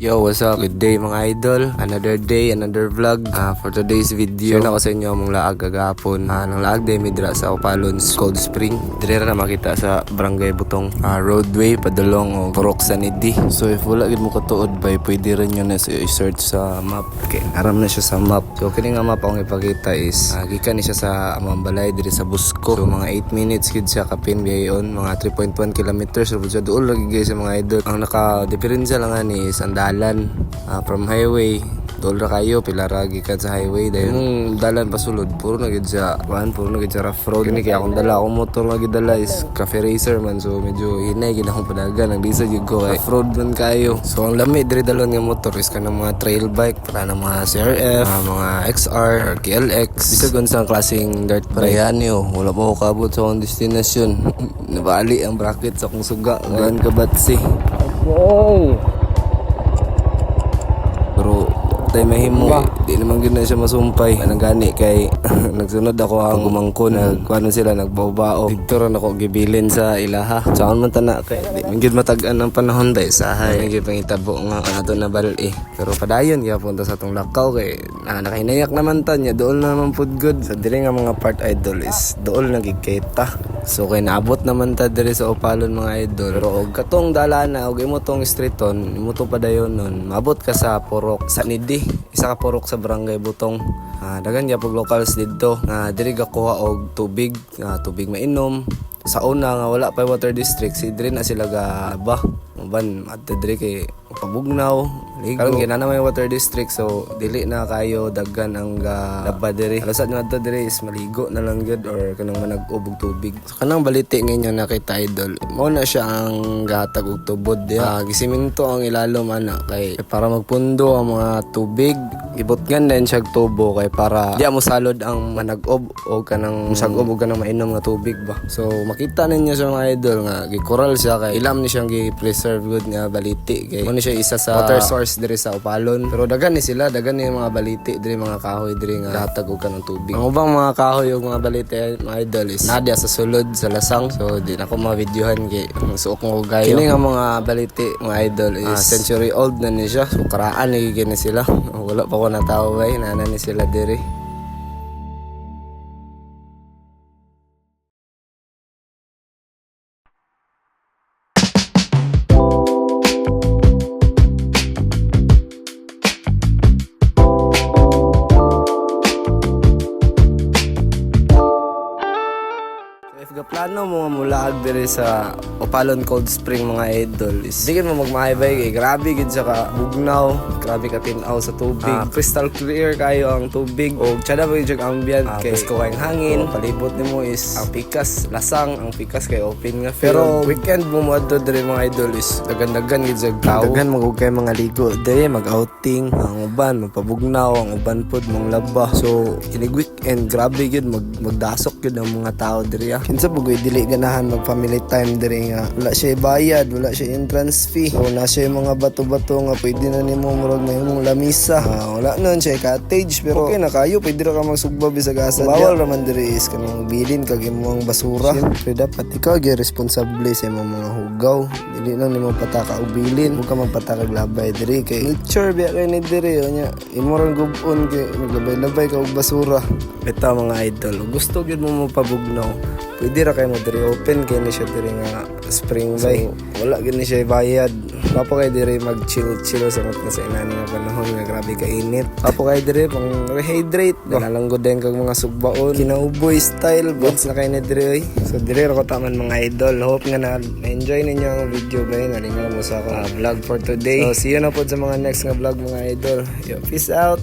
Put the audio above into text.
Yo, what's up? Good day mga idol. Another day, another vlog. For today's video, share na ko sa inyo among laag kagapon. Nang laag day midra sa Opalons, Cold Spring. Dire na makita sa Barangay Butong. Roadway padulong o Purok Sanidi. So if wala gid mo katuod bay, pwede rin nyo na i-search sa map. Okay, aram na siya sa map. So kini nga map akong ipakita is gikan ni siya sa amang balay dire sa Busco. So mga 8 minutes gid siya kapin biyayon, mga 3.1 kilometers. So duol lagi guys sa mga idol. Ang naka-diferensya lang ani is ang dalan from highway tol ra kayo pila ra gikan sa highway dahil yung dalan pasulod puro na gid sa rough road ni kaya akong dala akong motor nga gidala is cafe racer man, so medyo hinay gid akong padagan ang bisa jud ko rough road man kayo. So ang lami diri dalon nga motor is kanang mga trail bike para na mga CRF, mga XR or KLX, bisag unsang klaseng dirt bike. Parehani wala pa ko kabot sa akong destinasyon. Nabali ang bracket sa akong suga gan kabatsi. Okay. Pero tayo mahimo di naman gid na siya masumpay anang gani kay nagsunod ako ang gumangkon nagkuano sila nagbawbao dito ron ako gibilin sa ilaha saan man tana kay di man gid matag-an ang panahon dai sahay gid pangitabo nga ato na bal pero padayon gyapon ta sa atong lakaw kay nakahinayak naman ta nya dool na naman pud good sa diri nga mga part idol is dool na gigkita. So kay naabot naman ta diri sa Opalon mga idol, pero og katong dalana og imo tong streeton imo to padayon nun maabot ka sa Purok Sanidi, isa ka purok sa Barangay Butong. Dagan gyapon locals didto nga diri gakuha og tubig mainom. Sa una nga wala pa water district, si diri na sila gaba uban adto diri kay pabugnaw ligo karon gina na may water district, so dili na kayo daggan ang laba diri. Alasad nga adto diri is maligo na lang gud or kanang manag-ubog tubig. So kanang baliti ngayon nakita idol mo na siya ang gatag og tubod diha. Gisiminto ang ilalom ana kay para magpundo ang mga tubig, ibutgan din siya tubo kay para di mo salod ang manag-ob o kanang musag-ob o kanang mainom nga tubig ba. So makita ninyo sa mga idol nga gikoral siya kay ilam ni siyang gi-preserve good nga baliti kay mo ni siya isa sa water source diri sa Opalon. Pero dagan ni mga baliti diri mga kahoy diri nga gatag og kanang tubig. Ang ubang mga kahoy ug mga baliti mga idol is nadia sa sulod sa lasang, so di na ko ma-videohan kay suok mo gayo. Kini nga mga baliti mga idol is century old na ni siya, so karaan ni gini sila. Wala pa ko natawo bay nana ni sila diri. Plano mo mulaag diri sa Opalon Cold Spring mga idol is di mo magmahaybay kay grabe gid sa kabugnaw, grabe ka tinaw sa tubig, crystal clear kayo ang tubig o tsada ba yung ambient kay ko kayong hangin palibot nimo is ang pikas lasang, ang pikas kay open nga pero weekend mo adto diri mga idol is dagan-dagan gid sa tao, dagan magug kay mga ligo diri mag-outing, ang uban magpabugnaw, ang uban pod manglaba. So inig weekend grabe gid magdasok gid ang mga tao diri kinsa bugoy dili ganahan mag family time diri nga wala siya bayad, wala siya entrance fee, o na siya mga bato-bato nga pwede na nimo murag na imong lamisa, wala nun siya cottage pero okay na kayo pwede ra ka magsugba bisag asa bawal raman diri is kanang bilin kag imong basura. Siyempre dapat ikaw gyud responsable sa imong mga hugaw, dili lang nimo pataka og bilin, huwag ka magpataka og labay diri kay nature biya kay ni diri nya imo ra gubon kay maglabay-labay ka og basura. Beta mga idol gusto gyud mo mapabugnaw pwede ra kay mo diri open kay ni siya diri nga spring bay, so wala gyud ni siya bayad. Papo kay diri mag chill sa mga sa inani nga panahon nga grabe ka init. Papo kay diri pang rehydrate nalanggod din kag mga sugbaon kinauboy style box na kay ni diri. So diri ra ko taman mga idol, hope nga na-enjoy ninyo ang video bay nga ninyo mo sa akong vlog for today. So see you na pod sa mga next nga vlog mga idol. Yo, peace out.